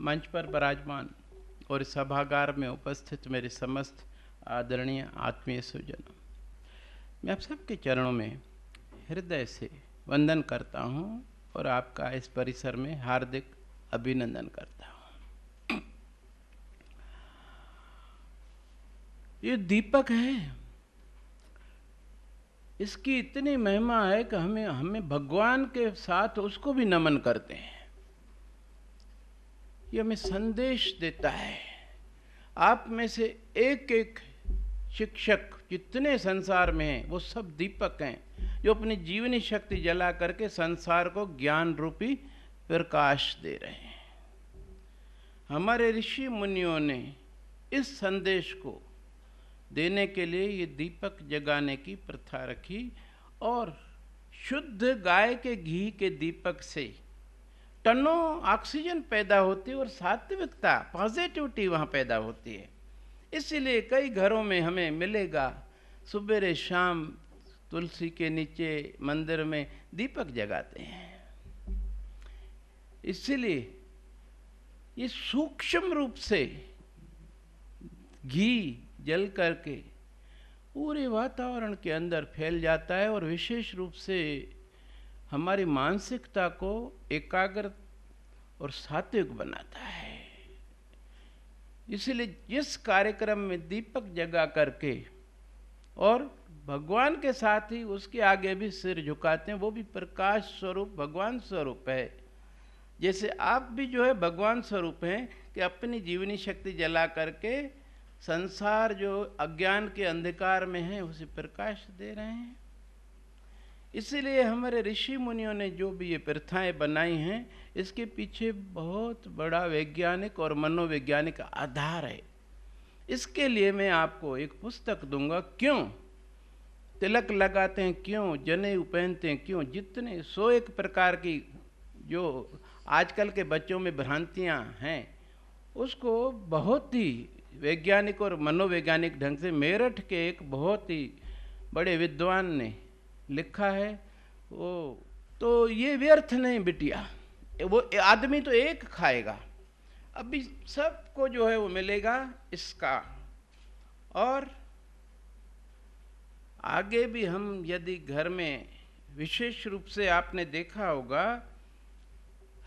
मंच पर विराजमान और इस सभागार में उपस्थित मेरे समस्त आदरणीय आत्मीय सुजनों, मैं आप सबके चरणों में हृदय से वंदन करता हूं और आपका इस परिसर में हार्दिक अभिनंदन करता हूं। ये दीपक है, इसकी इतनी महिमा है कि हमें भगवान के साथ उसको भी नमन करते हैं। ये हमें संदेश देता है। आप में से एक एक शिक्षक जितने संसार में हैं वो सब दीपक हैं जो अपनी जीवनी शक्ति जला करके संसार को ज्ञान रूपी प्रकाश दे रहे हैं। हमारे ऋषि मुनियों ने इस संदेश को देने के लिए ये दीपक जगाने की प्रथा रखी और शुद्ध गाय के घी के दीपक से टनों ऑक्सीजन पैदा होती है और सात्विकता, पॉजिटिविटी वहाँ पैदा होती है। इसीलिए कई घरों में हमें मिलेगा सुबह शाम तुलसी के नीचे मंदिर में दीपक जगाते हैं। इसीलिए ये सूक्ष्म रूप से घी जल करके पूरे वातावरण के अंदर फैल जाता है और विशेष रूप से हमारी मानसिकता को एकाग्र और सात्विक बनाता है। इसलिए जिस कार्यक्रम में दीपक जगा करके और भगवान के साथ ही उसके आगे भी सिर झुकाते हैं, वो भी प्रकाश स्वरूप भगवान स्वरूप है। जैसे आप भी जो है भगवान स्वरूप हैं कि अपनी जीवनी शक्ति जला करके संसार जो अज्ञान के अंधकार में है उसे प्रकाश दे रहे हैं। इसीलिए हमारे ऋषि मुनियों ने जो भी ये प्रथाएं बनाई हैं इसके पीछे बहुत बड़ा वैज्ञानिक और मनोवैज्ञानिक आधार है। इसके लिए मैं आपको एक पुस्तक दूंगा, क्यों तिलक लगाते हैं, क्यों जनेऊ पहनते हैं, क्यों जितने 101 प्रकार की जो आजकल के बच्चों में भ्रांतियां हैं उसको बहुत ही वैज्ञानिक और मनोवैज्ञानिक ढंग से मेरठ के एक बहुत ही बड़े विद्वान ने लिखा है। वो तो ये व्यर्थ नहीं बिटिया, वो आदमी तो एक खाएगा, अभी सबको जो है वो मिलेगा इसका। और आगे भी हम यदि घर में विशेष रूप से आपने देखा होगा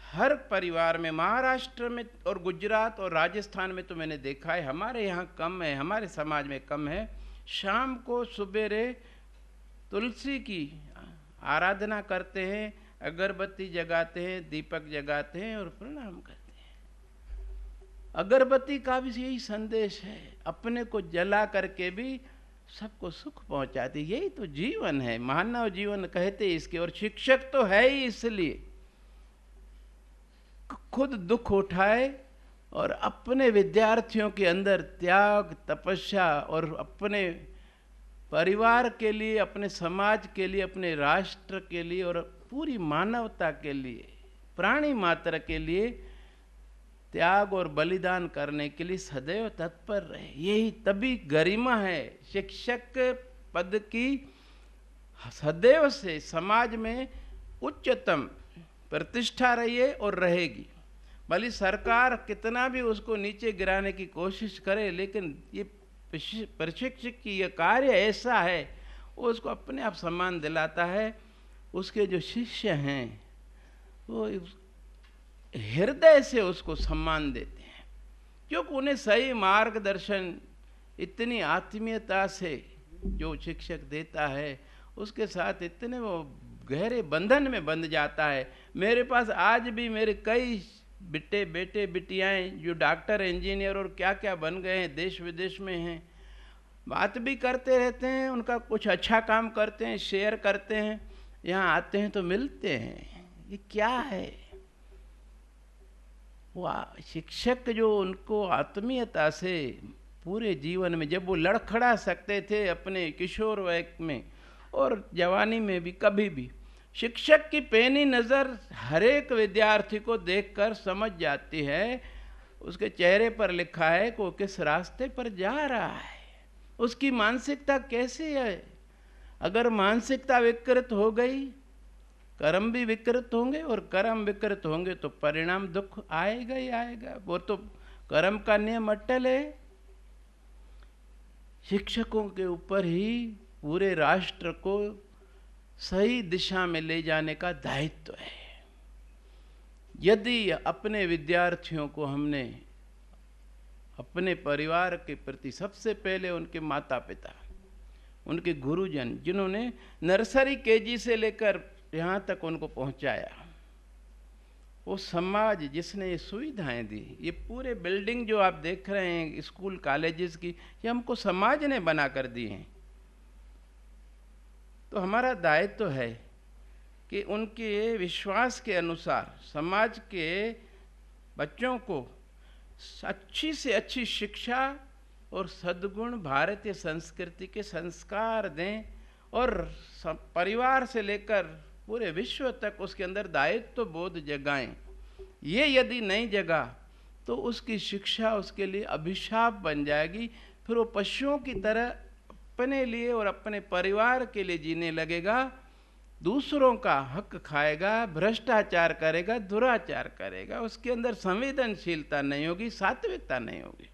हर परिवार में, महाराष्ट्र में और गुजरात और राजस्थान में तो मैंने देखा है, हमारे यहाँ कम है, हमारे समाज में कम है, शाम को सुबेरे तुलसी की आराधना करते हैं, अगरबत्ती जगाते हैं, दीपक जगाते हैं और प्रणाम करते हैं। अगरबत्ती का भी यही संदेश है, अपने को जला करके भी सबको सुख पहुंचाती। यही तो जीवन है, मानव जीवन कहते इसके। और शिक्षक तो है ही इसलिए खुद दुख उठाए और अपने विद्यार्थियों के अंदर त्याग, तपस्या और अपने परिवार के लिए, अपने समाज के लिए, अपने राष्ट्र के लिए और पूरी मानवता के लिए, प्राणी मात्र के लिए त्याग और बलिदान करने के लिए सदैव तत्पर रहे। यही तभी गरिमा है शिक्षक पद की, सदैव से समाज में उच्चतम प्रतिष्ठा रही है और रहेगी। भले सरकार कितना भी उसको नीचे गिराने की कोशिश करे, लेकिन ये प्रशिक्षक की यह कार्य ऐसा है वो उसको अपने आप सम्मान दिलाता है। उसके जो शिष्य हैं वो हृदय से उसको सम्मान देते हैं, क्योंकि उन्हें सही मार्गदर्शन इतनी आत्मीयता से जो शिक्षक देता है उसके साथ इतने वो गहरे बंधन में बंध जाता है। मेरे पास आज भी मेरे कई बेटे बिटियाएं जो डॉक्टर, इंजीनियर और क्या क्या बन गए हैं, देश विदेश में हैं, बात भी करते रहते हैं, उनका कुछ अच्छा काम करते हैं, शेयर करते हैं, यहाँ आते हैं तो मिलते हैं। ये क्या है? वो शिक्षक जो उनको आत्मीयता से पूरे जीवन में, जब वो लड़खड़ा सकते थे अपने किशोर वय में और जवानी में भी, कभी भी शिक्षक की पैनी नज़र हर एक विद्यार्थी को देखकर समझ जाती है, उसके चेहरे पर लिखा है कि वो किस रास्ते पर जा रहा है, उसकी मानसिकता कैसी है। अगर मानसिकता विकृत हो गई कर्म भी विकृत होंगे, और कर्म विकृत होंगे तो परिणाम दुख आएगा ही आएगा। वो तो कर्म का नियम अटल है। शिक्षकों के ऊपर ही पूरे राष्ट्र को सही दिशा में ले जाने का दायित्व है। यदि अपने विद्यार्थियों को हमने अपने परिवार के प्रति, सबसे पहले उनके माता पिता, उनके गुरुजन, जिन्होंने नर्सरी केजी से लेकर यहाँ तक उनको पहुँचाया, वो समाज जिसने ये सुविधाएं दी, ये पूरे बिल्डिंग जो आप देख रहे हैं स्कूल कॉलेजेस की, ये हमको समाज ने बना कर दी हैं। तो हमारा दायित्व तो है कि उनके विश्वास के अनुसार समाज के बच्चों को अच्छी से अच्छी शिक्षा और सद्गुण भारतीय संस्कृति के संस्कार दें, और परिवार से लेकर पूरे विश्व तक उसके अंदर दायित्व बोध जगाएं। ये यदि नहीं जगा तो उसकी शिक्षा उसके लिए अभिशाप बन जाएगी। फिर वो पशुओं की तरह अपने लिए और अपने परिवार के लिए जीने लगेगा, दूसरों का हक खाएगा, भ्रष्टाचार करेगा, दुराचार करेगा। उसके अंदर संवेदनशीलता नहीं होगी, सात्विकता नहीं होगी।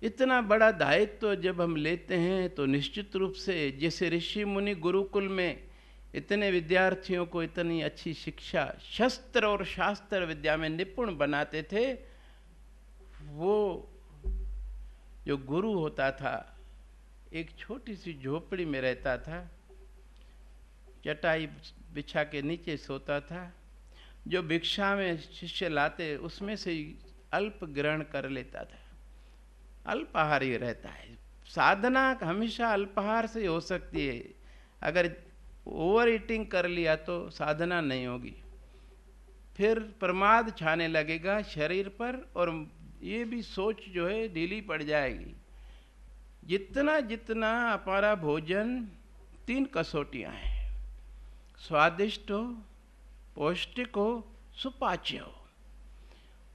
इतना बड़ा दायित्व जब हम लेते हैं तो निश्चित रूप से, जैसे ऋषि मुनि गुरुकुल में इतने विद्यार्थियों को इतनी अच्छी शिक्षा, शस्त्र और शास्त्र विद्या में निपुण बनाते थे, वो जो गुरु होता था एक छोटी सी झोपड़ी में रहता था, चटाई बिछा के नीचे सोता था, जो भिक्षा में शिष्य लाते उसमें से अल्प ग्रहण कर लेता था, अल्पाहारी रहता है। साधना हमेशा अल्पाहार से हो सकती है, अगर ओवर ईटिंग कर लिया तो साधना नहीं होगी, फिर प्रमाद छाने लगेगा शरीर पर, और ये भी सोच जो है ढीली पड़ जाएगी। जितना जितना हमारा भोजन 3 कसौटियाँ हैं, स्वादिष्ट हो, पौष्टिक हो, सुपाच्य हो,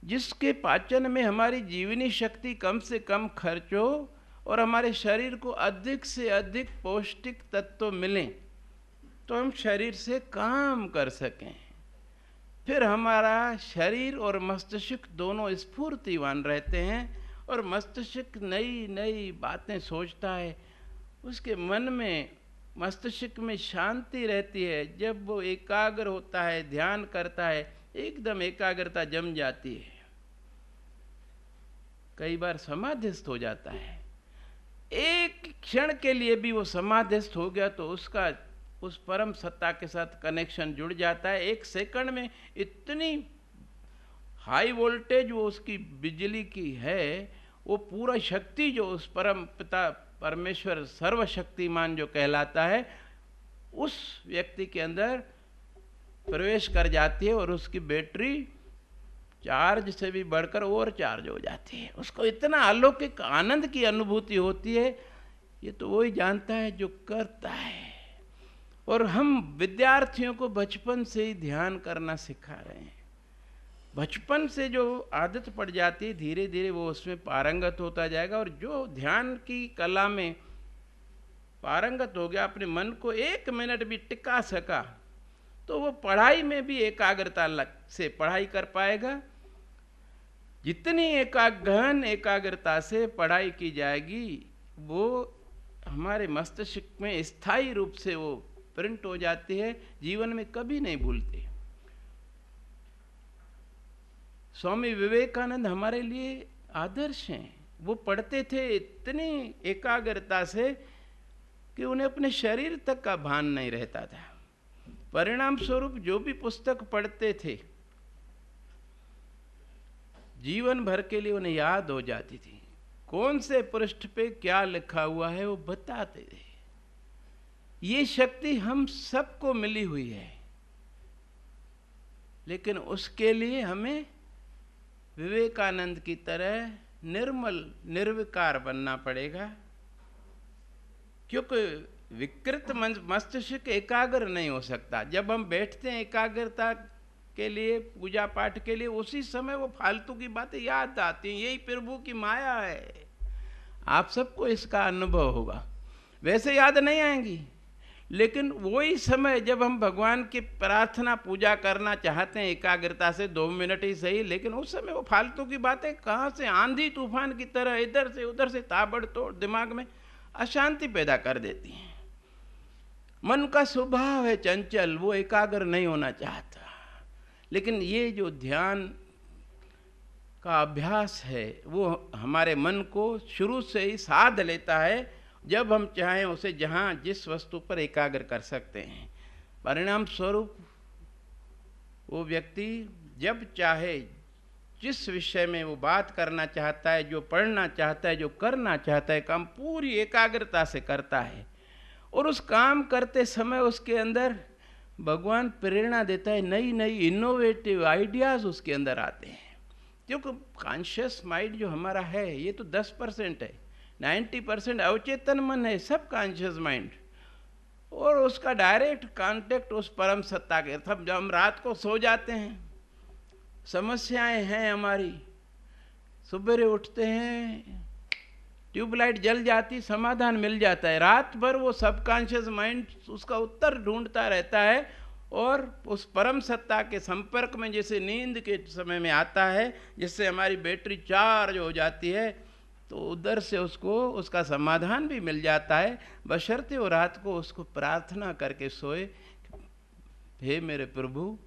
जिसके पाचन में हमारी जीवनी शक्ति कम से कम खर्च हो और हमारे शरीर को अधिक से अधिक पौष्टिक तत्व मिलें, तो हम शरीर से काम कर सकें। फिर हमारा शरीर और मस्तिष्क दोनों स्फूर्तिवान रहते हैं, और मस्तिष्क नई नई बातें सोचता है, उसके मन में, मस्तिष्क में शांति रहती है। जब वो एकाग्र होता है, ध्यान करता है, एकदम एकाग्रता जम जाती है, कई बार समाधिस्थ हो जाता है। एक क्षण के लिए भी वो समाधिस्थ हो गया तो उसका उस परम सत्ता के साथ कनेक्शन जुड़ जाता है। 1 सेकंड में इतनी हाई वोल्टेज वो उसकी बिजली की है, वो पूरा शक्ति जो उस परम पिता परमेश्वर सर्वशक्तिमान जो कहलाता है, उस व्यक्ति के अंदर प्रवेश कर जाती है, और उसकी बैटरी चार्ज से भी बढ़कर और चार्ज हो जाती है। उसको इतना अलौकिक आनंद की अनुभूति होती है। ये तो वही जानता है जो करता है। और हम विद्यार्थियों को बचपन से ही ध्यान करना सिखा रहे हैं। बचपन से जो आदत पड़ जाती है, धीरे धीरे वो उसमें पारंगत होता जाएगा, और जो ध्यान की कला में पारंगत हो गया, अपने मन को 1 मिनट भी टिका सका, तो वो पढ़ाई में भी एकाग्रता से पढ़ाई कर पाएगा। जितनी गहन एकाग्रता से पढ़ाई की जाएगी, वो हमारे मस्तिष्क में स्थायी रूप से वो प्रिंट हो जाती है, जीवन में कभी नहीं भूलते। स्वामी विवेकानंद हमारे लिए आदर्श हैं। वो पढ़ते थे इतनी एकाग्रता से कि उन्हें अपने शरीर तक का भान नहीं रहता था। परिणाम स्वरूप जो भी पुस्तक पढ़ते थे, जीवन भर के लिए उन्हें याद हो जाती थी। कौन से पृष्ठ पे क्या लिखा हुआ है वो बताते थे। ये शक्ति हम सबको मिली हुई है, लेकिन उसके लिए हमें विवेकानंद की तरह निर्मल निर्विकार बनना पड़ेगा, क्योंकि विकृत मस्तिष्क एकाग्र नहीं हो सकता। जब हम बैठते हैं एकाग्रता के लिए, पूजा पाठ के लिए, उसी समय वो फालतू की बातें याद आती हैं। यही प्रभु की माया है। आप सबको इसका अनुभव होगा। वैसे याद नहीं आएंगी, लेकिन वही समय जब हम भगवान की प्रार्थना पूजा करना चाहते हैं एकाग्रता से, 2 मिनट ही सही, लेकिन उस समय वो फालतू की बातें कहाँ से आंधी तूफान की तरह इधर से उधर से ताबड़तोड़ दिमाग में अशांति पैदा कर देती हैं। मन का स्वभाव है चंचल, वो एकाग्र नहीं होना चाहता। लेकिन ये जो ध्यान का अभ्यास है वो हमारे मन को शुरू से ही साध लेता है, जब हम चाहें उसे जहाँ जिस वस्तु पर एकाग्र कर सकते हैं। परिणाम स्वरूप वो व्यक्ति जब चाहे जिस विषय में वो बात करना चाहता है, जो पढ़ना चाहता है, जो करना चाहता है, काम पूरी एकाग्रता से करता है। और उस काम करते समय उसके अंदर भगवान प्रेरणा देता है, नई नई इनोवेटिव आइडियाज़ उसके अंदर आते हैं। क्योंकि कॉन्शियस माइंड जो हमारा है ये तो 10% है, 90% अवचेतन मन है, सब कॉन्शियस माइंड। और उसका डायरेक्ट कांटेक्ट उस परम सत्ता के। तब जब हम रात को सो जाते हैं, समस्याएं हैं हमारी, सुबह उठते हैं, ट्यूबलाइट जल जाती, समाधान मिल जाता है। रात भर वो सबकॉन्शियस माइंड उसका उत्तर ढूंढता रहता है और उस परम सत्ता के संपर्क में जैसे नींद के समय में आता है, जिससे हमारी बैटरी चार्ज हो जाती है, तो उधर से उसको उसका समाधान भी मिल जाता है, बशर्ते वो रात को उसको प्रार्थना करके सोए, हे मेरे प्रभु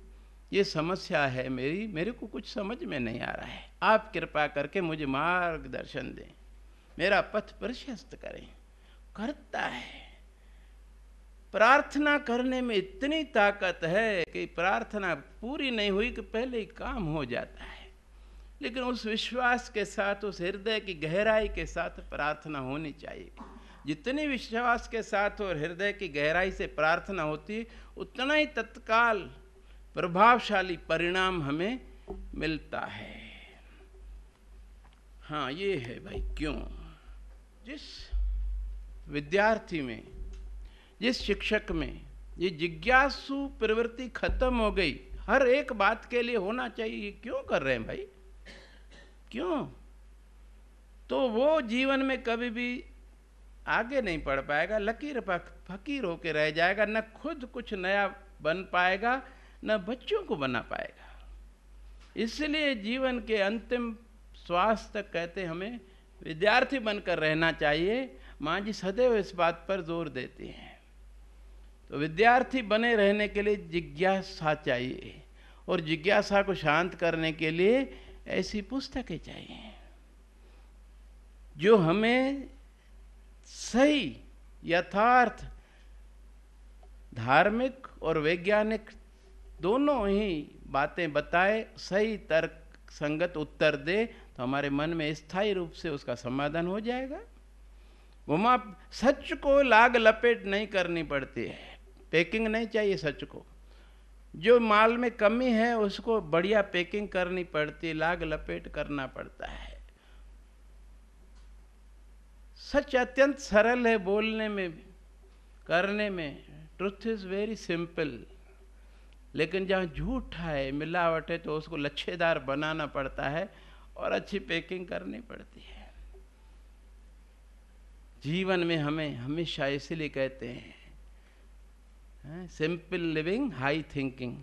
ये समस्या है मेरी, मेरे को कुछ समझ में नहीं आ रहा है, आप कृपा करके मुझे मार्गदर्शन दें, मेरा पथ प्रशस्त करें। करता है। प्रार्थना करने में इतनी ताकत है कि प्रार्थना पूरी नहीं हुई कि पहले ही काम हो जाता है। लेकिन उस विश्वास के साथ, उस हृदय की गहराई के साथ प्रार्थना होनी चाहिए। जितनी विश्वास के साथ और हृदय की गहराई से प्रार्थना होती, उतना ही तत्काल प्रभावशाली परिणाम हमें मिलता है। हाँ, ये है भाई क्यों। जिस विद्यार्थी में, जिस शिक्षक में ये जिज्ञासु प्रवृत्ति खत्म हो गई, हर एक बात के लिए होना चाहिए, क्यों कर रहे हैं भाई, क्यों, तो वो जीवन में कभी भी आगे नहीं बढ़ पाएगा, लकीर फकीर होके रह जाएगा, न खुद कुछ नया बन पाएगा, न बच्चों को बना पाएगा। इसलिए जीवन के अंतिम श्वास तक कहते हमें विद्यार्थी बनकर रहना चाहिए। माँ जी सदैव इस बात पर जोर देती हैं। तो विद्यार्थी बने रहने के लिए जिज्ञासा चाहिए, और जिज्ञासा को शांत करने के लिए ऐसी पुस्तकें चाहिए जो हमें सही, यथार्थ, धार्मिक और वैज्ञानिक दोनों ही बातें बताए, सही तर्क संगत उत्तर दे, तो हमारे मन में स्थायी रूप से उसका समाधान हो जाएगा। वहाँ सच को लाग लपेट नहीं करनी पड़ती है, पैकिंग नहीं चाहिए सच को। जो माल में कमी है उसको बढ़िया पैकिंग करनी पड़ती, लाग लपेट करना पड़ता है। सच अत्यंत सरल है बोलने में, करने में, ट्रुथ इज वेरी सिंपल। लेकिन जहाँ झूठ है, मिलावट है, तो उसको लच्छेदार बनाना पड़ता है और अच्छी पैकिंग करनी पड़ती है। जीवन में हमें हमेशा इसलिए कहते हैं सिंपल लिविंग हाई थिंकिंग।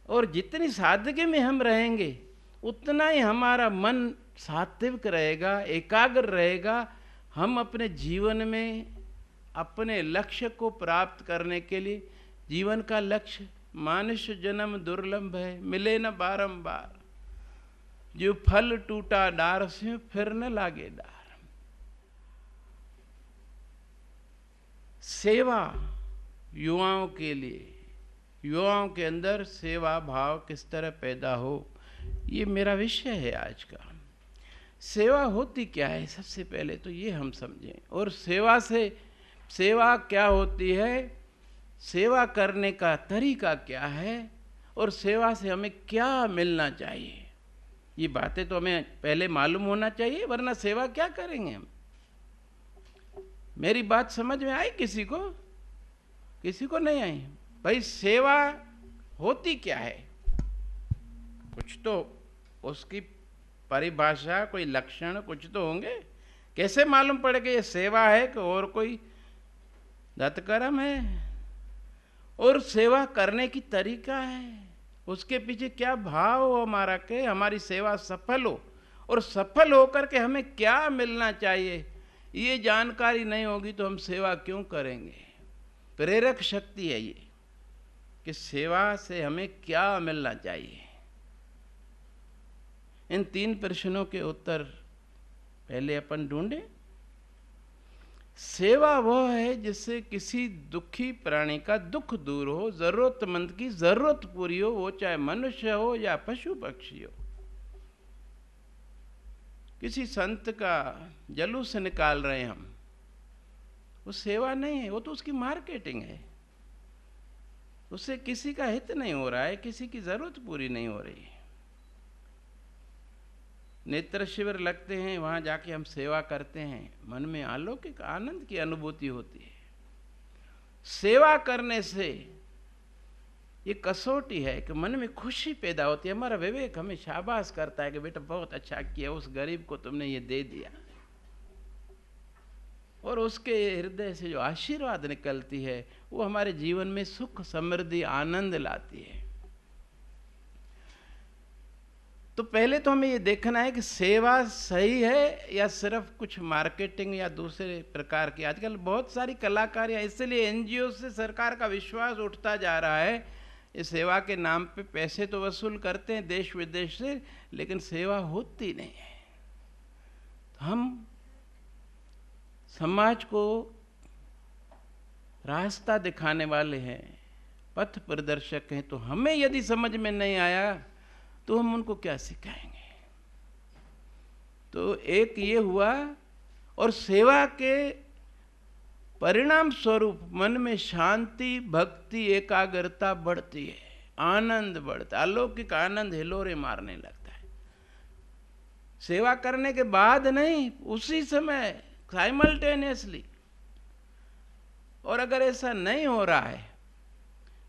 और जितनी सादगी में हम रहेंगे उतना ही हमारा मन सात्विक रहेगा, एकाग्र रहेगा। हम अपने जीवन में अपने लक्ष्य को प्राप्त करने के लिए, जीवन का लक्ष्य मानुष्य जन्म दुर्लभ है, मिले न बारंबार, जो फल टूटा डार से फिर न लागे डार। सेवा युवाओं के लिए, युवाओं के अंदर सेवा भाव किस तरह पैदा हो, ये मेरा विषय है आज का। सेवा होती क्या है, सबसे पहले तो ये हम समझें, और सेवा से, सेवा क्या होती है, सेवा करने का तरीका क्या है, और सेवा से हमें क्या मिलना चाहिए, ये बातें तो हमें पहले मालूम होना चाहिए, वरना सेवा क्या करेंगे हम। मेरी बात समझ में आई किसी को, किसी को नहीं आई? भाई सेवा होती क्या है, कुछ तो उसकी परिभाषा, कोई लक्षण कुछ तो होंगे। कैसे मालूम पड़ेगा ये सेवा है कि और कोई धर्म है और सेवा करने की तरीका है, उसके पीछे क्या भाव हो हमारा के हमारी सेवा सफल हो, और सफल होकर के हमें क्या मिलना चाहिए ये जानकारी नहीं होगी तो हम सेवा क्यों करेंगे। प्रेरक शक्ति है ये कि सेवा से हमें क्या मिलना चाहिए। इन 3 प्रश्नों के उत्तर पहले अपन ढूंढे। सेवा वह है जिससे किसी दुखी प्राणी का दुख दूर हो, जरूरतमंद की जरूरत पूरी हो, वो चाहे मनुष्य हो या पशु पक्षी हो। किसी संत का जलूस निकाल रहे हैं हम, वो सेवा नहीं है, वो तो उसकी मार्केटिंग है। उससे किसी का हित नहीं हो रहा है, किसी की जरूरत पूरी नहीं हो रही है। नेत्र शिविर लगते हैं, वहां जाके हम सेवा करते हैं, मन में अलौकिक आनंद की अनुभूति होती है। सेवा करने से ये कसौटी है कि मन में खुशी पैदा होती है। हमारा विवेक हमें शाबाश करता है कि बेटा बहुत अच्छा किया, उस गरीब को तुमने ये दे दिया, और उसके हृदय से जो आशीर्वाद निकलती है वो हमारे जीवन में सुख समृद्धि आनंद लाती है। तो पहले तो हमें ये देखना है कि सेवा सही है या सिर्फ कुछ मार्केटिंग या दूसरे प्रकार की। आजकल बहुत सारी कलाकारियाँ, इसलिए एनजीओ से सरकार का विश्वास उठता जा रहा है। इस सेवा के नाम पे पैसे तो वसूल करते हैं देश विदेश से, लेकिन सेवा होती नहीं है। तो हम समाज को रास्ता दिखाने वाले हैं, पथ प्रदर्शक हैं, तो हमें यदि समझ में नहीं आया तो हम उनको क्या सिखाएंगे। तो एक ये हुआ, और सेवा के परिणाम स्वरूप मन में शांति भक्ति एकाग्रता बढ़ती है, आनंद बढ़ता है, अलौकिक आनंद हिलोरे मारने लगता है। सेवा करने के बाद नहीं, उसी समय साइमल्टेनियसली। और अगर ऐसा नहीं हो रहा है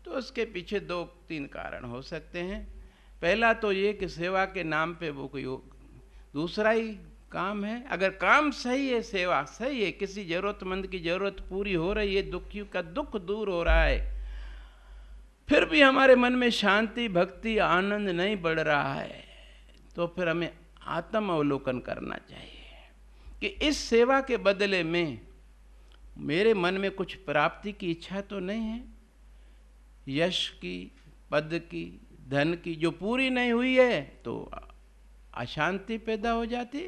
तो उसके पीछे 2-3 कारण हो सकते हैं। पहला तो ये कि सेवा के नाम पे वो कोई दूसरा ही काम है। अगर काम सही है, सेवा सही है, किसी जरूरतमंद की जरूरत पूरी हो रही है, दुखियों का दुख दूर हो रहा है, फिर भी हमारे मन में शांति भक्ति आनंद नहीं बढ़ रहा है, तो फिर हमें आत्म अवलोकन करना चाहिए कि इस सेवा के बदले में मेरे मन में कुछ प्राप्ति की इच्छा तो नहीं है, यश की, पद की, धन की जो पूरी नहीं हुई है तो अशांति पैदा हो जाती।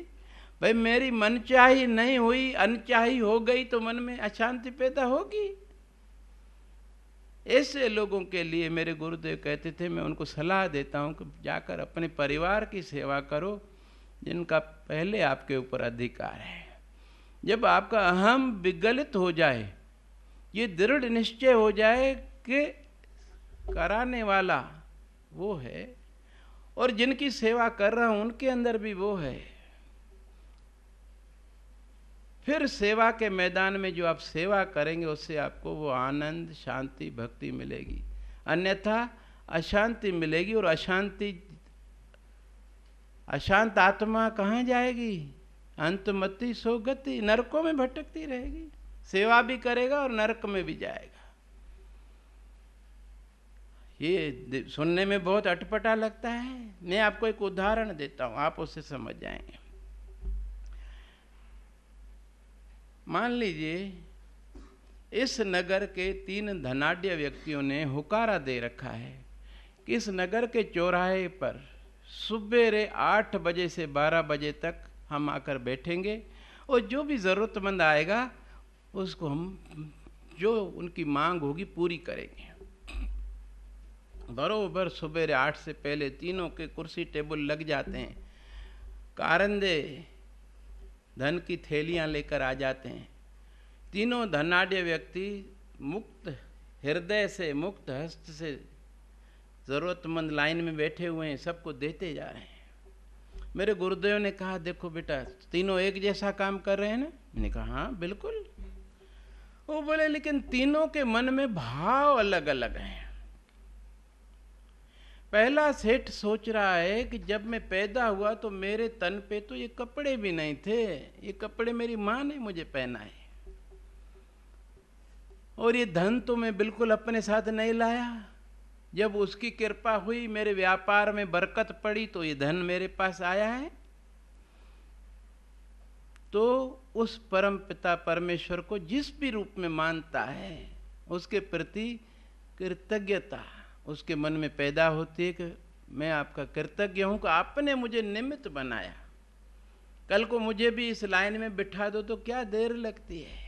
भाई मेरी मनचाही नहीं हुई, अनचाही हो गई तो मन में अशांति पैदा होगी। ऐसे लोगों के लिए मेरे गुरुदेव कहते थे, मैं उनको सलाह देता हूं कि जाकर अपने परिवार की सेवा करो जिनका पहले आपके ऊपर अधिकार है। जब आपका अहम विगलित हो जाए, ये दृढ़ निश्चय हो जाए कि कराने वाला वो है और जिनकी सेवा कर रहा हूं उनके अंदर भी वो है, फिर सेवा के मैदान में जो आप सेवा करेंगे उससे आपको वो आनंद शांति भक्ति मिलेगी। अन्यथा अशांति मिलेगी, और अशांत आत्मा कहाँ जाएगी? अंतमति सोगति, नरकों में भटकती रहेगी। सेवा भी करेगा और नरक में भी जाएगा। ये सुनने में बहुत अटपटा लगता है। मैं आपको एक उदाहरण देता हूं, आप उससे समझ जाएंगे। मान लीजिए इस नगर के 3 धनाढ्य व्यक्तियों ने हुकारा दे रखा है कि इस नगर के चौराहे पर सुबेरे 8 बजे से 12 बजे तक हम आकर बैठेंगे, और जो भी ज़रूरतमंद आएगा उसको हम जो उनकी मांग होगी पूरी करेंगे। बरोबर सुबेरे 8 से पहले तीनों के कुर्सी टेबल लग जाते हैं, कारंदे धन की थैलियां लेकर आ जाते हैं। तीनों धनाढ्य व्यक्ति मुक्त हृदय से, मुक्त हस्त से ज़रूरतमंद लाइन में बैठे हुए हैं, सबको देते जा रहे हैं। मेरे गुरुदेव ने कहा, देखो बेटा तीनों एक जैसा काम कर रहे हैं ना? मैंने कहा हाँ बिल्कुल। वो बोले लेकिन तीनों के मन में भाव अलग अलग हैं। पहला सेठ सोच रहा है कि जब मैं पैदा हुआ तो मेरे तन पे तो ये कपड़े भी नहीं थे, ये कपड़े मेरी माँ ने मुझे पहनाए। और ये धन तो मैं बिल्कुल अपने साथ नहीं लाया। जब उसकी कृपा हुई, मेरे व्यापार में बरकत पड़ी, तो ये धन मेरे पास आया है। तो उस परम पिता परमेश्वर को जिस भी रूप में मानता है, उसके प्रति कृतज्ञता उसके मन में पैदा होती है कि मैं आपका कृतज्ञ हूं कि आपने मुझे निमित्त बनाया। कल को मुझे भी इस लाइन में बिठा दो तो क्या देर लगती है।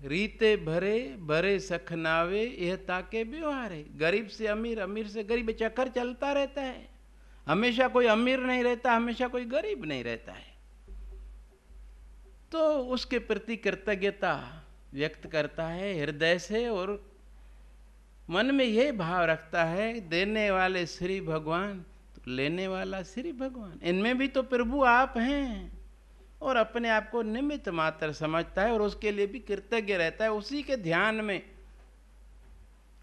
रीते भरे भरे सखनावे यह ताके व्यवहारे। गरीब से अमीर, अमीर से गरीब, चक्कर चलता रहता है। हमेशा कोई अमीर नहीं रहता, हमेशा कोई गरीब नहीं रहता है। तो उसके प्रति कृतज्ञता व्यक्त करता है हृदय से, और मन में यह भाव रखता है, देने वाले श्री भगवान तो लेने वाला श्री भगवान, इनमें भी तो प्रभु आप हैं। और अपने आप को निमित्त मात्र समझता है और उसके लिए भी कृतज्ञ रहता है, उसी के ध्यान में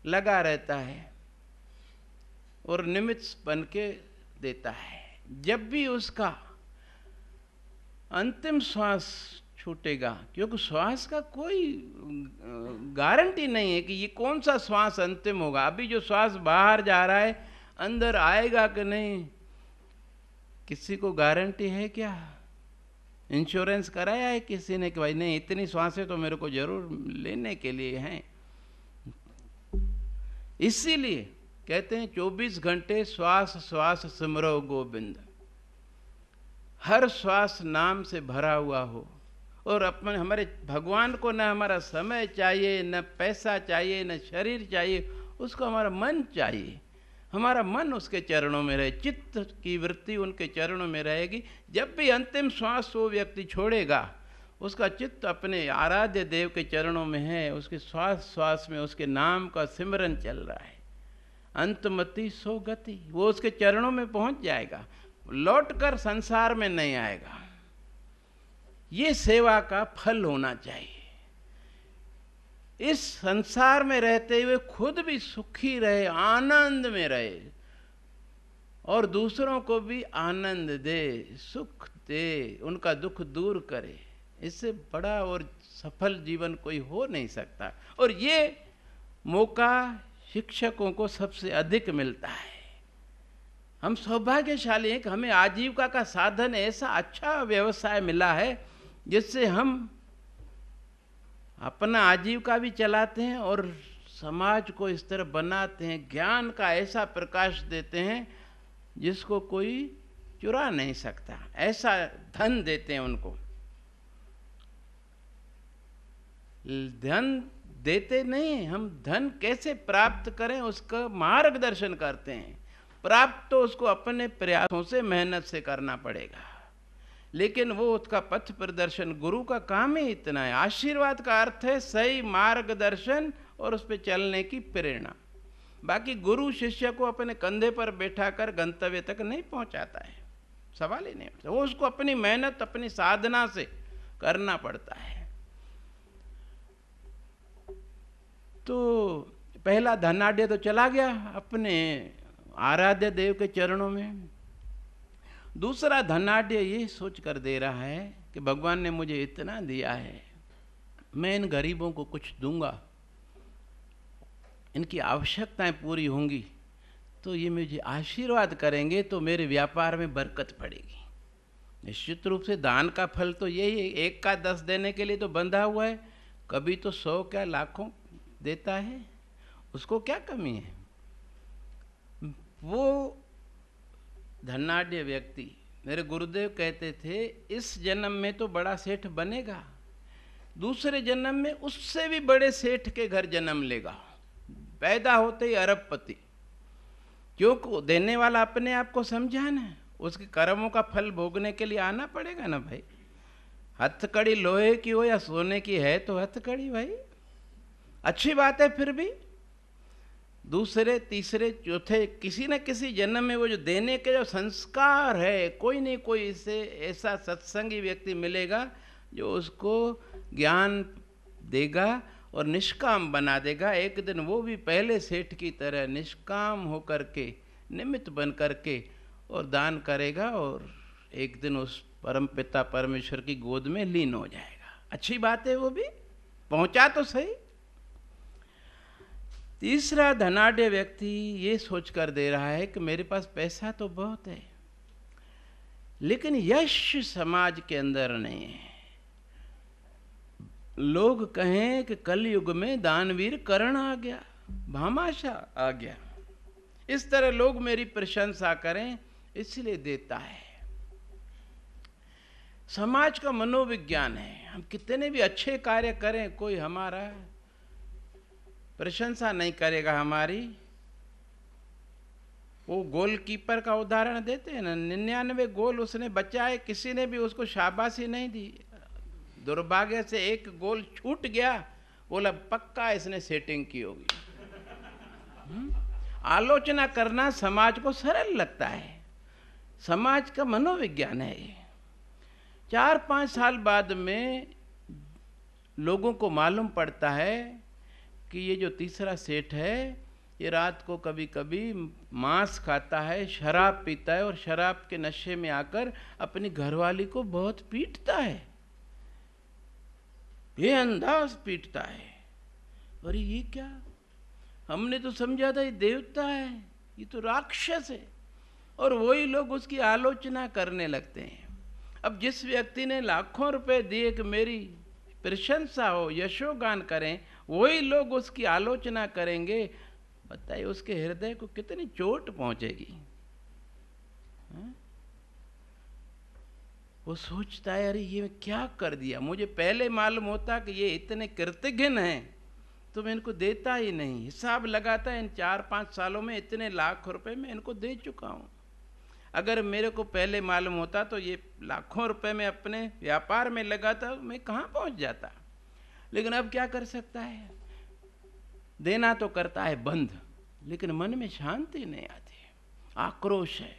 लगा रहता है और निमित्त बन के देता है। जब भी उसका अंतिम श्वास छूटेगा, क्योंकि श्वास का कोई गारंटी नहीं है कि ये कौन सा श्वास अंतिम होगा। अभी जो श्वास बाहर जा रहा है, अंदर आएगा कि नहीं, किसी को गारंटी है क्या? इंश्योरेंस कराया है किसी ने कि भाई नहीं, इतनी श्वासें तो मेरे को जरूर लेने के लिए हैं। इसीलिए कहते हैं 24 घंटे श्वास श्वास सिमरो गोविंद। हर श्वास नाम से भरा हुआ हो। और अपने हमारे भगवान को न हमारा समय चाहिए, न पैसा चाहिए, न शरीर चाहिए, उसको हमारा मन चाहिए। हमारा मन उसके चरणों में रहे, चित्त की वृत्ति उनके चरणों में रहेगी। जब भी अंतिम श्वास वो व्यक्ति छोड़ेगा, उसका चित्त अपने आराध्य देव के चरणों में है, उसके श्वास श्वास में उसके नाम का सिमरन चल रहा है। अंतमति सो गति, वो उसके चरणों में पहुंच जाएगा, लौटकर संसार में नहीं आएगा। ये सेवा का फल होना चाहिए। इस संसार में रहते हुए खुद भी सुखी रहे, आनंद में रहे, और दूसरों को भी आनंद दे, सुख दे, उनका दुख दूर करे। इससे बड़ा और सफल जीवन कोई हो नहीं सकता। और ये मौका शिक्षकों को सबसे अधिक मिलता है। हम सौभाग्यशाली हैं कि हमें आजीविका का साधन, ऐसा अच्छा व्यवसाय मिला है जिससे हम अपना आजीविका भी चलाते हैं और समाज को इस तरह बनाते हैं, ज्ञान का ऐसा प्रकाश देते हैं जिसको कोई चुरा नहीं सकता, ऐसा धन देते हैं उनको। धन देते नहीं, हम धन कैसे प्राप्त करें उसका मार्गदर्शन करते हैं। प्राप्त तो उसको अपने प्रयासों से, मेहनत से करना पड़ेगा, लेकिन वो उसका पथ प्रदर्शन, गुरु का काम ही इतना है। आशीर्वाद का अर्थ है सही मार्गदर्शन और उस पर चलने की प्रेरणा। बाकी गुरु शिष्य को अपने कंधे पर बैठा कर गंतव्य तक नहीं पहुंचाता है, सवाल ही नहीं उठता। वो उसको अपनी मेहनत, अपनी साधना से करना पड़ता है। तो पहला धनाढ्य तो चला गया अपने आराध्य देव के चरणों में। दूसरा धनाढ्य ये सोच कर दे रहा है कि भगवान ने मुझे इतना दिया है, मैं इन गरीबों को कुछ दूंगा, इनकी आवश्यकताएं पूरी होंगी तो ये मुझे आशीर्वाद करेंगे, तो मेरे व्यापार में बरकत पड़ेगी। निश्चित रूप से दान का फल तो यही है, 1 का 10 देने के लिए तो बंधा हुआ है, कभी तो 100 क्या लाखों देता है, उसको क्या कमी है। वो धनाढ्य व्यक्ति, मेरे गुरुदेव कहते थे, इस जन्म में तो बड़ा सेठ बनेगा, दूसरे जन्म में उससे भी बड़े सेठ के घर जन्म लेगा, पैदा होते ही अरबपति। क्योंकि देने वाला अपने आप को समझा ना, उसके कर्मों का फल भोगने के लिए आना पड़ेगा ना भाई। हथकड़ी लोहे की हो या सोने की है तो हथकड़ी भाई अच्छी बात है, फिर भी दूसरे तीसरे चौथे किसी न किसी जन्म में वो जो देने के जो संस्कार है, कोई नहीं कोई इसे ऐसा सत्संगी व्यक्ति मिलेगा जो उसको ज्ञान देगा और निष्काम बना देगा। एक दिन वो भी पहले सेठ की तरह निष्काम होकर के, निमित्त बन करके और दान करेगा, और एक दिन उस परम पिता परमेश्वर की गोद में लीन हो जाएगा। अच्छी बात है, वो भी पहुंचा तो सही। तीसरा धनाढ़ व्यक्ति ये सोचकर दे रहा है कि मेरे पास पैसा तो बहुत है, लेकिन यश समाज के अंदर नहीं है। लोग कहें कि कलयुग में दानवीर कर्ण आ गया, भामाशाह आ गया, इस तरह लोग मेरी प्रशंसा करें, इसलिए देता है। समाज का मनोविज्ञान है, हम कितने भी अच्छे कार्य करें, कोई हमारा प्रशंसा नहीं करेगा हमारी। वो गोलकीपर का उदाहरण देते हैं ना, 99 गोल उसने बचाए, किसी ने भी उसको शाबाशी नहीं दी। दुर्भाग्य से एक गोल छूट गया, बोला पक्का इसने सेटिंग की होगी। आलोचना करना समाज को सरल लगता है, समाज का मनोविज्ञान है ये। 4-5 साल बाद में लोगों को मालूम पड़ता है कि ये जो तीसरा सेठ है, ये रात को कभी कभी मांस खाता है, शराब पीता है, और शराब के नशे में आकर अपनी घरवाली को बहुत पीटता है, बेअंदाज पीटता है। अरे ये क्या, हमने तो समझा था ये देवता है, ये तो राक्षस है। और वही लोग उसकी आलोचना करने लगते हैं। अब जिस व्यक्ति ने लाखों रुपए दिए कि मेरी प्रशंसा हो, यशोगान करें, वही लोग उसकी आलोचना करेंगे, बताइए उसके हृदय को कितनी चोट पहुंचेगी। वो सोचता है अरे ये क्या कर दिया, मुझे पहले मालूम होता कि ये इतने कृतघ्न हैं तो मैं इनको देता ही नहीं। हिसाब लगाता है इन 4-5 सालों में इतने लाख रुपए मैं इनको दे चुका हूं। अगर मेरे को पहले मालूम होता तो ये लाखों रुपए में अपने व्यापार में लगाता, मैं कहाँ पहुंच जाता। लेकिन अब क्या कर सकता है, देना तो करता है बंद, लेकिन मन में शांति नहीं आती, आक्रोश है।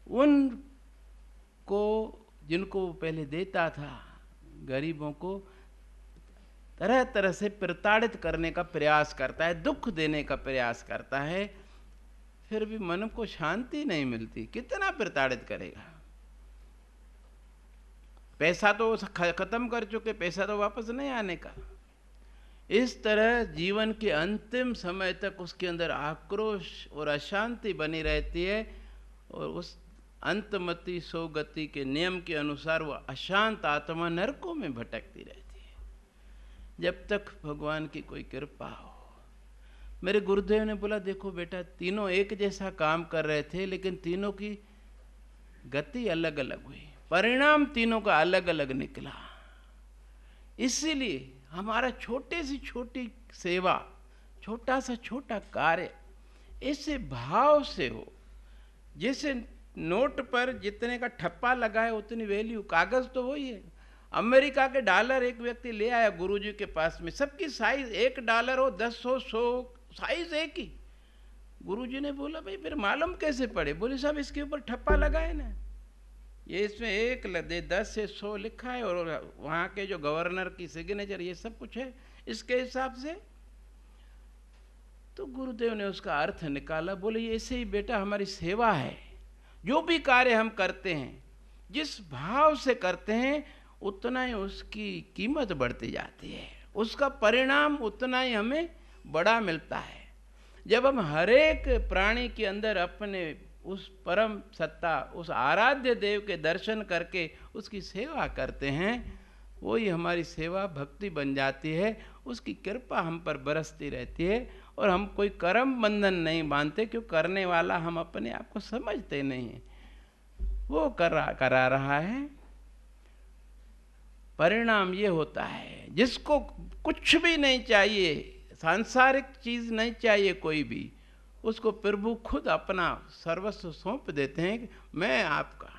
उनको जिनको पहले देता था, गरीबों को तरह तरह से प्रताड़ित करने का प्रयास करता है, दुख देने का प्रयास करता है, फिर भी मन को शांति नहीं मिलती। कितना प्रताड़ित करेगा, पैसा तो खत्म कर चुके, पैसा तो वापस नहीं आने का। इस तरह जीवन के अंतिम समय तक उसके अंदर आक्रोश और अशांति बनी रहती है, और उस अंतमति सोगति के नियम के अनुसार वो अशांत आत्मा नरकों में भटकती रहती है, जब तक भगवान की कोई कृपा हो। मेरे गुरुदेव ने बोला देखो बेटा, तीनों एक जैसा काम कर रहे थे, लेकिन तीनों की गति अलग अलग हुई, परिणाम तीनों का अलग अलग निकला। इसीलिए हमारा छोटे से छोटी सेवा, छोटा सा छोटा कार्य ऐसे भाव से हो, जैसे नोट पर जितने का ठप्पा लगा है उतनी वैल्यू, कागज तो वही है। अमेरिका के डॉलर एक व्यक्ति ले आया गुरुजी के पास में, सबकी साइज $1 हो, 10 हो, 100, साइज एक ही। गुरुजी ने बोला भाई फिर मालूम कैसे पड़े? बोले साहब इसके ऊपर ठप्पा लगा है ना, ये इसमें 10 से 100 लिखा है, और वहाँ के जो गवर्नर की सिग्नेचर, ये सब कुछ है इसके हिसाब से। तो गुरुदेव ने उसका अर्थ निकाला, बोले ये ऐसे ही बेटा हमारी सेवा है, जो भी कार्य हम करते हैं जिस भाव से करते हैं उतना ही उसकी कीमत बढ़ती जाती है, उसका परिणाम उतना ही हमें बड़ा मिलता है। जब हम हरेक प्राणी के अंदर अपने उस परम सत्ता, उस आराध्य देव के दर्शन करके उसकी सेवा करते हैं, वही हमारी सेवा भक्ति बन जाती है। उसकी कृपा हम पर बरसती रहती है, और हम कोई कर्म बंधन नहीं बांधते, क्यों करने वाला हम अपने आप को समझते नहीं हैं, वो करा रहा है। परिणाम ये होता है, जिसको कुछ भी नहीं चाहिए, सांसारिक चीज नहीं चाहिए कोई भी, उसको प्रभु खुद अपना सर्वस्व सौंप देते हैं कि मैं आपका,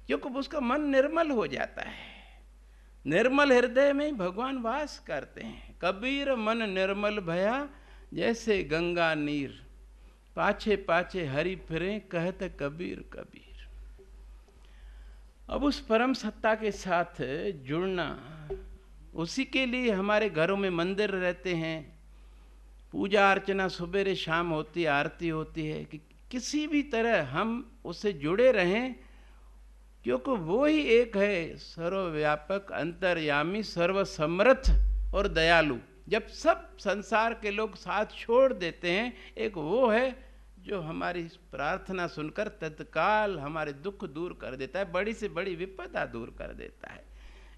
क्योंकि उसका मन निर्मल हो जाता है। निर्मल हृदय में भगवान वास करते हैं। कबीर मन निर्मल भया, जैसे गंगा नीर, पाछे पाछे हरि फिरे, कहत कबीर कबीर। अब उस परम सत्ता के साथ जुड़ना, उसी के लिए हमारे घरों में मंदिर रहते हैं, पूजा अर्चना सुबह शाम होती है, आरती होती है, कि किसी भी तरह हम उससे जुड़े रहें, क्योंकि वो ही एक है सर्वव्यापक, अंतर्यामी, सर्वसमर्थ और दयालु। जब सब संसार के लोग साथ छोड़ देते हैं, एक वो है जो हमारी प्रार्थना सुनकर तत्काल हमारे दुख दूर कर देता है, बड़ी से बड़ी विपदा दूर कर देता है।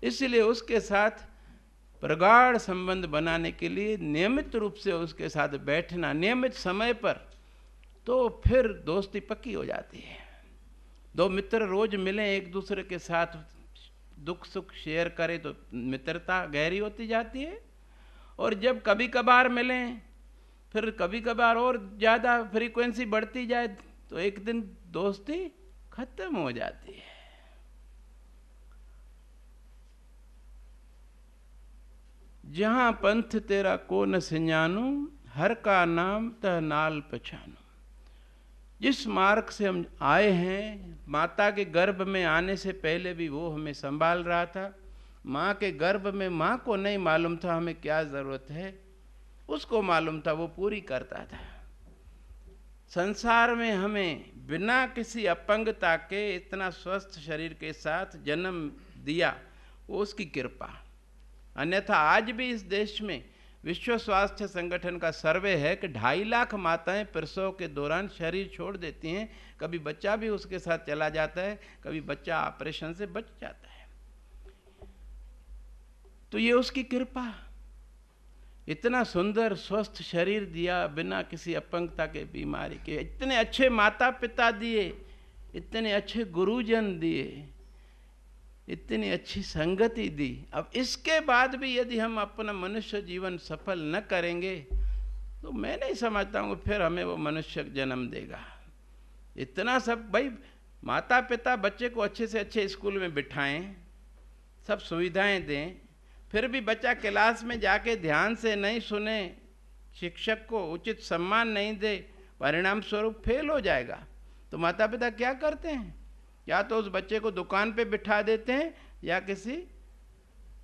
इसलिए उसके साथ प्रगाढ़ संबंध बनाने के लिए नियमित रूप से उसके साथ बैठना, नियमित समय पर, तो फिर दोस्ती पक्की हो जाती है। दो मित्र रोज मिलें, एक दूसरे के साथ दुख सुख शेयर करें तो मित्रता गहरी होती जाती है। और जब कभी कभार मिलें, फिर कभी कभार और ज़्यादा फ्रीक्वेंसी बढ़ती जाए तो एक दिन दोस्ती खत्म हो जाती है। जहां पंथ तेरा को न सिंजानू, हर का नाम तह नाल पहचानू। जिस मार्ग से हम आए हैं, माता के गर्भ में आने से पहले भी वो हमें संभाल रहा था। माँ के गर्भ में माँ को नहीं मालूम था हमें क्या ज़रूरत है, उसको मालूम था, वो पूरी करता था। संसार में हमें बिना किसी अपंगता के इतना स्वस्थ शरीर के साथ जन्म दिया, वो उसकी कृपा। अन्यथा आज भी इस देश में विश्व स्वास्थ्य संगठन का सर्वे है कि 2.5 लाख माताएं प्रसव के दौरान शरीर छोड़ देती हैं। कभी बच्चा भी उसके साथ चला जाता है, कभी बच्चा ऑपरेशन से बच जाता है। तो ये उसकी कृपा। इतना सुंदर स्वस्थ शरीर दिया बिना किसी अपंगता के, बीमारी के। इतने अच्छे माता पिता दिए, इतने अच्छे गुरुजन दिए, इतनी अच्छी संगति दी। अब इसके बाद भी यदि हम अपना मनुष्य जीवन सफल न करेंगे तो मैं नहीं समझता हूँ फिर हमें वो मनुष्य जन्म देगा। इतना सब, भाई माता पिता बच्चे को अच्छे से अच्छे स्कूल में बिठाएं, सब सुविधाएं दें, फिर भी बच्चा क्लास में जाके ध्यान से नहीं सुने, शिक्षक को उचित सम्मान नहीं दे, परिणाम स्वरूप फेल हो जाएगा। तो माता पिता क्या करते हैं? या तो उस बच्चे को दुकान पे बिठा देते हैं या किसी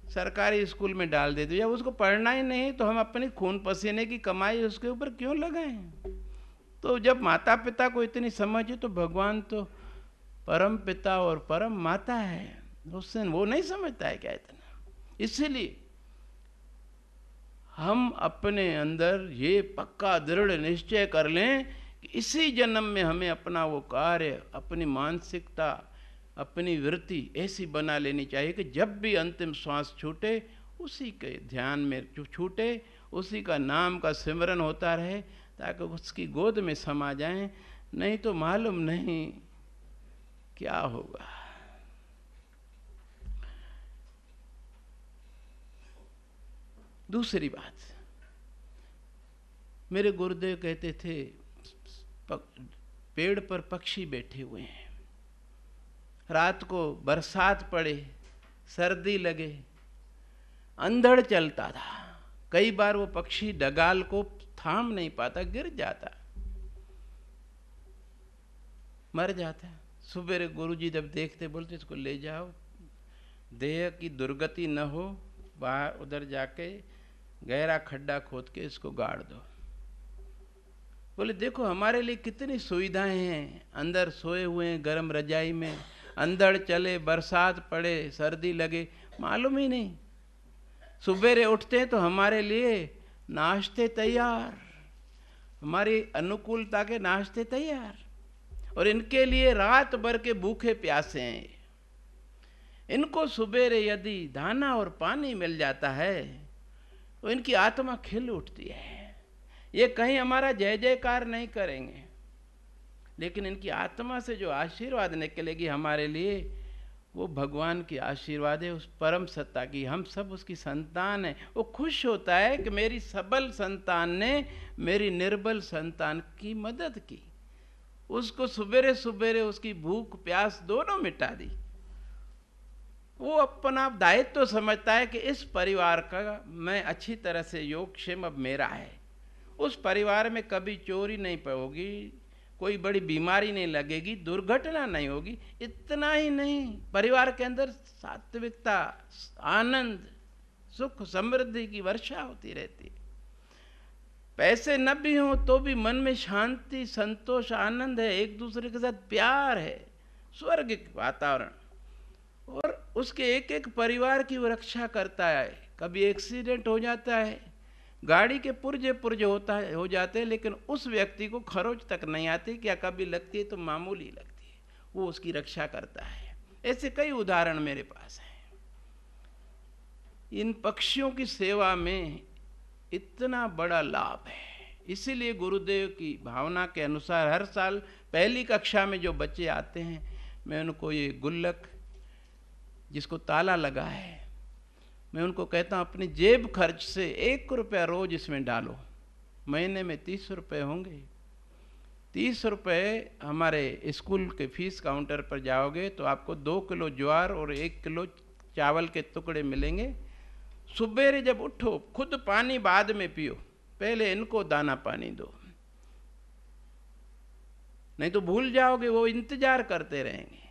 सरकारी स्कूल में डाल देते हैं। या उसको पढ़ना ही नहीं तो हम अपनी खून पसीने की कमाई उसके ऊपर क्यों लगाएं? तो जब माता पिता को इतनी समझ है तो भगवान तो परम पिता और परम माता है, उससे वो नहीं समझता है क्या इतना? इसीलिए हम अपने अंदर ये पक्का दृढ़ निश्चय कर लें कि इसी जन्म में हमें अपना वो कार्य, अपनी मानसिकता, अपनी वृत्ति ऐसी बना लेनी चाहिए कि जब भी अंतिम श्वास छूटे उसी के ध्यान में जो छूटे, उसी का नाम का सिमरन होता रहे, ताकि उसकी गोद में समा जाएं। नहीं तो मालूम नहीं क्या होगा। दूसरी बात, मेरे गुरुदेव कहते थे पेड़ पर पक्षी बैठे हुए हैं, रात को बरसात पड़े, सर्दी लगे, अंधड़ चलता था, कई बार वो पक्षी डगाल को थाम नहीं पाता, गिर जाता, मर जाता। सुबेरे गुरुजी जब देखते बोलते इसको ले जाओ, देह की दुर्गति न हो, बाहर उधर जाके गहरा खड्डा खोद के इसको गाड़ दो। बोले देखो हमारे लिए कितनी सुविधाएं हैं, अंदर सोए हुए हैं गर्म रजाई में, अंधड़ चले, बरसात पड़े, सर्दी लगे, मालूम ही नहीं। सुबेरे उठते हैं तो हमारे लिए नाश्ते तैयार, हमारी अनुकूलता के नाश्ते तैयार, और इनके लिए रात भर के भूखे प्यासे हैं। इनको सुबेरे यदि दाना और पानी मिल जाता है तो इनकी आत्मा खिल उठती है। ये कहीं हमारा जय जयकार नहीं करेंगे, लेकिन इनकी आत्मा से जो आशीर्वाद निकलेगी हमारे लिए, वो भगवान की आशीर्वाद है, उस परम सत्ता की। हम सब उसकी संतान हैं। वो खुश होता है कि मेरी सबल संतान ने मेरी निर्बल संतान की मदद की, उसको सुबेरे सुबेरे उसकी भूख प्यास दोनों मिटा दी। वो अपना दायित्व तो समझता है कि इस परिवार का मैं अच्छी तरह से योगक्षेम अब मेरा है। उस परिवार में कभी चोरी नहीं होगी, कोई बड़ी बीमारी नहीं लगेगी, दुर्घटना नहीं होगी। इतना ही नहीं, परिवार के अंदर सात्विकता, आनंद, सुख, समृद्धि की वर्षा होती रहती है। पैसे न भी हों तो भी मन में शांति, संतोष, आनंद है, एक दूसरे के साथ प्यार है, स्वर्ग वातावरण। और उसके एक एक परिवार की वो रक्षा करता है। कभी एक्सीडेंट हो जाता है, गाड़ी के पुर्जे पुर्जे हो जाते हैं, लेकिन उस व्यक्ति को खरोच तक नहीं आती, क्या कभी लगती है तो मामूली लगती है, वो उसकी रक्षा करता है। ऐसे कई उदाहरण मेरे पास हैं। इन पक्षियों की सेवा में इतना बड़ा लाभ है। इसीलिए गुरुदेव की भावना के अनुसार हर साल पहली कक्षा में जो बच्चे आते हैं, मैं उनको ये गुल्लक जिसको ताला लगा है, मैं उनको कहता हूँ अपनी जेब खर्च से 1 रुपया रोज इसमें डालो, महीने में 30 रुपये होंगे। 30 रुपये हमारे स्कूल के फीस काउंटर पर जाओगे तो आपको 2 किलो ज्वार और 1 किलो चावल के टुकड़े मिलेंगे। सुबेरे जब उठो, खुद पानी बाद में पियो, पहले इनको दाना पानी दो, नहीं तो भूल जाओगे, वो इंतजार करते रहेंगे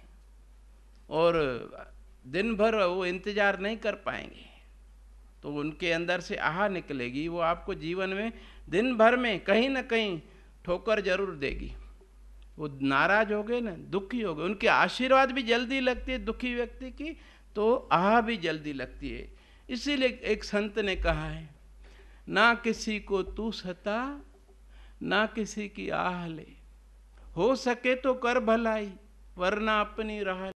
और दिन भर वो इंतजार नहीं कर पाएंगे, तो उनके अंदर से आह निकलेगी, वो आपको जीवन में दिन भर में कहीं ना कहीं ठोकर जरूर देगी। वो नाराज हो गए ना, दुखी हो गए, उनके आशीर्वाद भी जल्दी लगती है दुखी व्यक्ति की, तो आह भी जल्दी लगती है। इसीलिए एक संत ने कहा है, ना किसी को तू सता, ना किसी की आह ले, हो सके तो कर भलाई, वरना अपनी राह